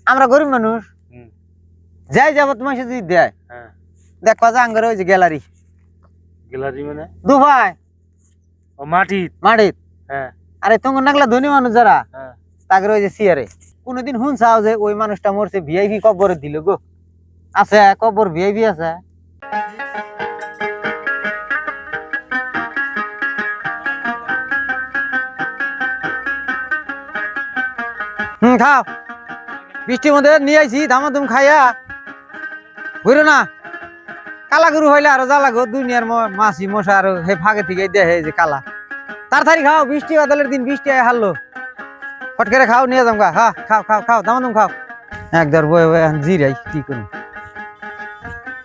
আমরা গরিব মানুষ যাই যাব তোমার সাথে যদি দেয় দেখবা যে আঙ্গারে ওই যে গ্যালারি গ্যালারি মানে দুভাই ও মাটিত মাটিত হ্যাঁ আরে তোমার নাগলা ধনী মানুষ যারা হ্যাঁ তাকে ওই যে সিয়ারে কোনদিন শুনছাও যে ওই মানুষটা মরছে ভিআইপি কবরে দিল গো আছে কবর ভিআইপি আছে খাও বৃষ্টির মধ্যে নিয়ে আইছি দামাদুম খাইয়া বুঝলো না কালা গরু হইলে আরো জ্বালা গো দুনিয়ার মাছি মশা আর হে ফাঁকে থেকে দেখে যে কালা তাড়াতাড়ি খাও বৃষ্টি বাদলের দিন বৃষ্টি আয় হারলো ফট করে খাও নিয়ে যাম গা হ্যাঁ খাও খাও খাও দামাদুম খাও একদার বয়ে বয়ে জিরাই কি করুন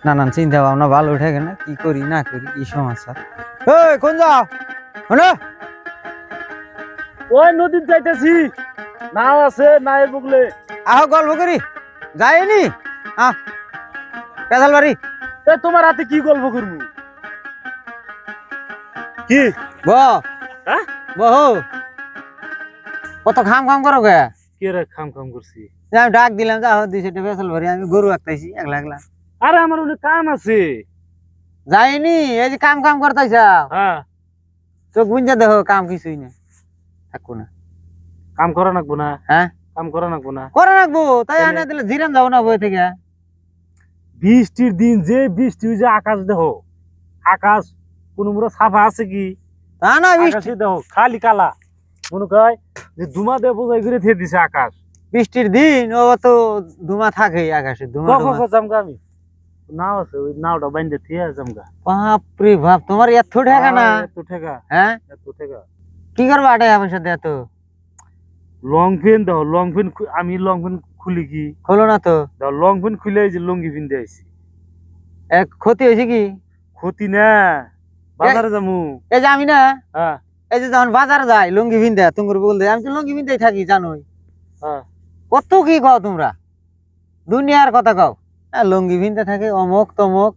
নানান চিন্তা ভাবনা ভালো উঠে না কি করি না করি কি সমস্যা ওই কোন যাও হলো ওই নদীর যাইতেছি নাও আছে নায়ের বুকলে আহ গল্প করি যায়নি আহ পেশাল বাড়ি এ তোমার হাতে কি গল্প করবো কি হ্যাঁ বহু কত খাম খাম করো গে কে রে খাম খাম করছি আমি ডাক দিলাম যা দুই সেটা পেশাল বাড়ি আমি গরু একটাইছি একলা একলা আরে আমার অনেক কাম আছে যাইনি এই যে কাম কাম করতেছ হ্যাঁ চোখ বুঝা দেখো কাম কিছুই না থাকবো না কাম করা নাকবো না হ্যাঁ কাম করা নাকবো না করে রাখবো তাই আনে দিলে জিরান যাবো না বই থেকে বৃষ্টির দিন যে বৃষ্টি যে আকাশ দেখো আকাশ কোন মুড়ো সাফা আছে কি তা না বৃষ্টি আকাশে দেখো খালি কালা মনে কয় যে ধুমা দিয়ে বোঝাই করে থে দিছে আকাশ বৃষ্টির দিন ও তো ধুমা থাকে আকাশে ধুমা জামগা আমি নাও আছে ওই নাওটা বাইন্দে থিয়া জামগা বাপরে বাপ তোমার এত ঠেকা না এত ঠেকা হ্যাঁ এত ঠেকা কি করবা আটে আমার সাথে এত লং পেন দাও লং পেন আমি লং পেন খুলি কি খোলো না তো দাও লং পেন খুলে এই যে লঙ্গি পিন দিয়েছি এক ক্ষতি হয়েছে কি ক্ষতি না বাজারে যামু এই যে আমি না হ্যাঁ এই যে যখন বাজারে যাই লুঙ্গি ভিন্দে তোমার বলতে আমি তো লুঙ্গি ভিন্দেই থাকি জানোই হ্যাঁ কত কি কও তোমরা দুনিয়ার কথা কও লুঙ্গি ভিন্দে থাকে অমুক তমুক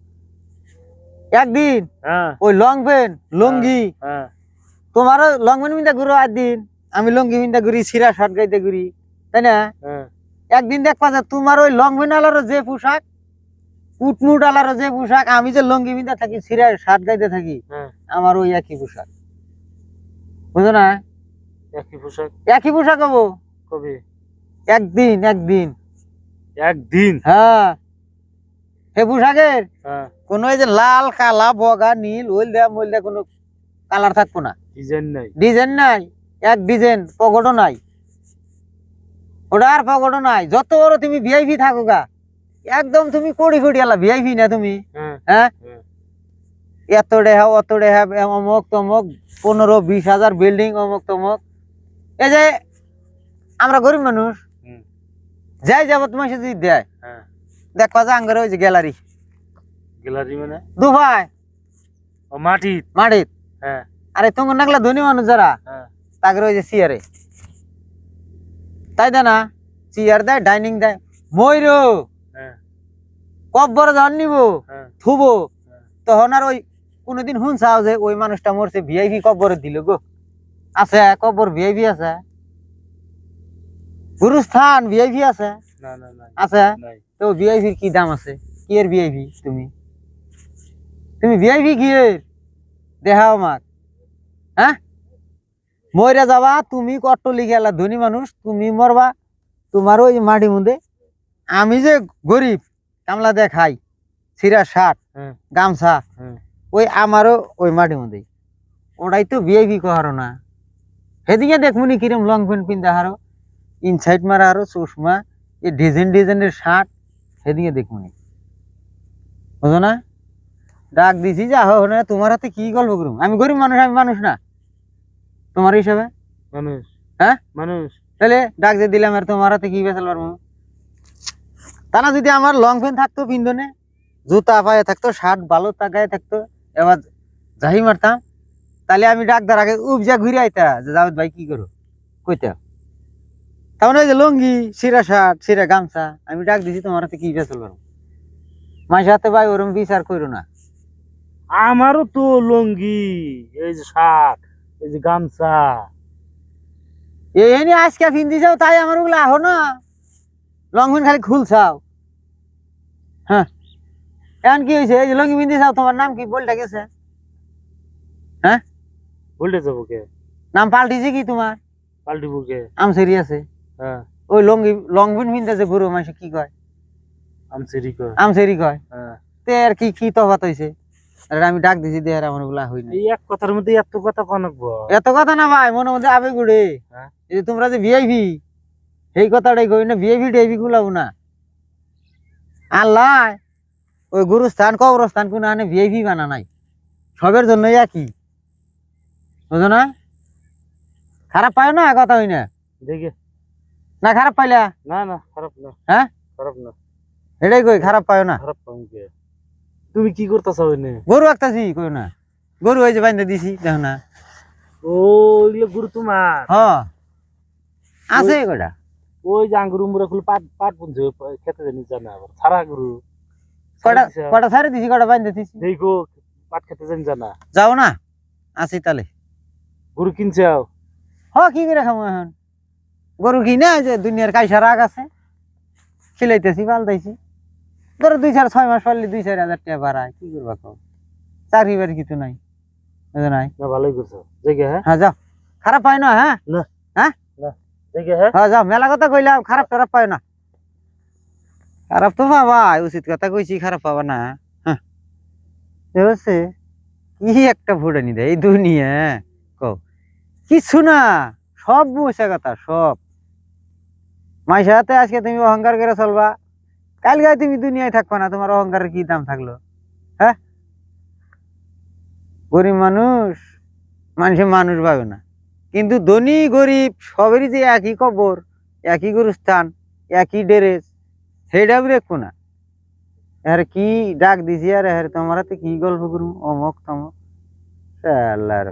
একদিন হ্যাঁ ওই লং পেন লুঙ্গি হ্যাঁ তোমারও লং পেন ভিন্দা ঘুরো একদিন আমি লুঙ্গি ভিন্দা ঘুরি সিরা শার্ট গাইতে ঘুরি তাই না হ্যাঁ একদিন দেখবা যে তোমার ওই লং পেন আলারও যে পোশাক উটমুট আলারও যে পোশাক আমি যে লুঙ্গি ভিন্দা থাকি সিরা শার্ট গাইতে থাকি হ্যাঁ আমার ওই একই পোশাক বুঝো না একই পোশাক একই পোশাক হবো কবে একদিন একদিন একদিন হ্যাঁ হে পোশাকের হ্যাঁ কোন এই যে লাল কালা বগা নীল ওইল দেয়া মইল দেয়া কোনো কালার থাকবো না ডিজাইন নাই ডিজাইন নাই এক ডিজাইন পকেটও নাই ওটা আর পকেটও নাই যত বড় তুমি ভিআইপি থাকো গা একদম তুমি কোটি কোটি আলা ভিআইপি না তুমি হ্যাঁ হ্যাঁ হ্যাঁ। এত ডেহা অত ডেহা অমুক তমুক 15-20 হাজার বিল্ডিং অমুক তমুক এই যে আমরা গরিব মানুষ যাই যাব তোমার সাথে যদি দেয় হ্যাঁ দেখবা যে আঙ্গারে ওই যে গ্যালারি গ্যালারি মানে দুভাই ও মাটিত মাটিত হ্যাঁ আরে তোমার নাগলা ধনী মানুষ যারা হ্যাঁ তাকে ওই যে সিয়ারে তাই না চেয়ার দেয় ডাইনিং দেয় ময়ূরো হ্যাঁ কব্বর যখন নিবো হ্যাঁ থুবো তখন আর ওই কোনদিন শুনছাও যে ওই মানুষটা মরছে ভিআইপি কব্বরে দিল গো আছে কব্বর ভিআইপি আছে গুরুস্থান ভিআইপি আছে না না না আছে নাই তো ভিআইপির কি দাম আছে কি এর ভিআইপি তুমি ভিআইপি কি এর দেখাও আমাক হ্যাঁ মইরা যাবা তুমি কত লিখে ধনী মানুষ তুমি মরবা তোমার ওই মাটি মধ্যে আমি যে গরিব কামলা দিয়ে খাই সিরা শার্ট হ্যাঁ গামছা হ্যাঁ ওই আমারও ওই মাটির মধ্যে ওটাই তো ভিআইপি কহারো না সেদিকে দেখমুনি কিরম লং প্যান্ট পিন্ধা হারো ইনসাইড মারা আরো চশমা এই ডিজাইনের শার্ট সেদিকে দেখমুনি বুঝো না ডাক দিছি যা হোক না তোমার হাতে কি গল্প করুম আমি গরিব মানুষ আমি মানুষ না তোমার হিসাবে মানুষ হ্যাঁ মানুষ তাহলে ডাক যে দিলাম আর তোমার হাতে কি বেচাল পারবো তা না যদি আমার লং প্যান্ট থাকতো পিন্ধনে জুতা পায়ে থাকতো শার্ট ভালো গায়ে থাকতো এবার যাই মারতাম তাহলে আমি ডাকদার আগে উপজা ঘুরে আইতা যে জাভেদ ভাই কি করো কইতা তার মানে ওই যে লুঙ্গি সিরা শার্ট সিরা গামছা আমি ডাক দিছি তোমার হাতে কি বেচাল পারবো মাঝে হাতে ভাই ওরম বিচার করো না আমারও তো লঙ্গি এই যে শার্ট এই যে গামছা এই আজকে পিন্দিছাও তাই আমার ওগুলো আহো না লং প্যান্ট খালি খুলছাও। হ্যাঁ এখন কি হয়েছে? এই যে লঙ্গি পিন্দি চাও, তোমার নাম কি বলটা গেছে? হ্যাঁ বলতে যাবো কে? নাম পাল্টিছে কি তোমার? পাল্টি বুকে। আমসেরি আছে। হ্যাঁ ওই লঙ্গি লং প্যান্ট পিনতেছে গরু মানুষ কি কয়? আমসেরি কর। আমসেরি কয়। হ্যাঁ তে আর কি কি তফাত হইছে? আর আমি ডাক দিছি দে আর আমার গুলা হই না। এই এক কথার মধ্যে এত কথা কনকবো। এত কথা না ভাই, মনের মধ্যে আবেগ উড়ে। হ্যাঁ এই যে তোমরা যে ভিআইপি, এই কথাটাই কই না, ভিআইপি টিআইপি গুলাও না। আল্লাহ ওই গুরুস্থান কবরস্থান কোন আনে ভিআইপি বানা নাই, সবের জন্য একই, বুঝো না? খারাপ পায় না কথা হই না, দেখে। না খারাপ পাইলা? না না খারাপ না। হ্যাঁ খারাপ না। এটাই কই, খারাপ পায় না। খারাপ পাম কে? তুমি কি করতেছ ওইনে? গরু আঁকতাছি কই না, গরু ওই যে বাইন্ধে দিছি দেখো না। ও ওইগুলো গুরু তোমার? হ আছে কয়টা। ওই যে আঙ্গুর উমরা খুলে পাট পাট বুনছে খেতে জানি জানা আবার সারা গুরু। কয়টা কয়টা ছাড়ে দিছি, কয়টা বাইন্ধে দিছি। দেখো পাট খেতে জানি জানা। যাও না আসি তালে। গরু কিনছাও? হ কি করে খামো এখন, গরু কি না যে দুনিয়ার কাইসা রাগ আছে, খিলাইতেছি পাল্টাইছি। ধরো 2-4-6 মাস পারলে 2-4 হাজার টাকা বাড়ায়, কি করবা কও? চাকরি বাড়ি কিছু নাই, বুঝো নাই? না ভালোই করছো। দেখে হ্যাঁ হ্যাঁ যাও, খারাপ পায় না। হ্যাঁ না হ্যাঁ না দেখে হ্যাঁ। হ্যাঁ যাও, মেলা কথা কইলাম, খারাপ টারাপ পায় না। খারাপ তো পাবা, উচিত কথা কইছি, খারাপ পাবা না। হ্যাঁ বুঝছে কি একটা ভুটানি দেয় এই দুনিয়া, কও কিছু না, সব বসে কথা সব। মাইসের হাতে আজকে তুমি অহংকার করে চলবা, কালকে তুমি দুনিয়ায় থাকবা না, তোমার অহংকারের কি দাম থাকলো? হ্যাঁ গরিব মানুষ মানুষে মানুষ ভাবে না, কিন্তু ধনী গরিব সবেরই যে একই কবর, একই গুরুস্থান, একই ড্রেস, সেইটা দেখবো না। এর কি ডাক দিছি আর এর তোমার হাতে কি গল্প করবো, অমক তমক আল্লাহর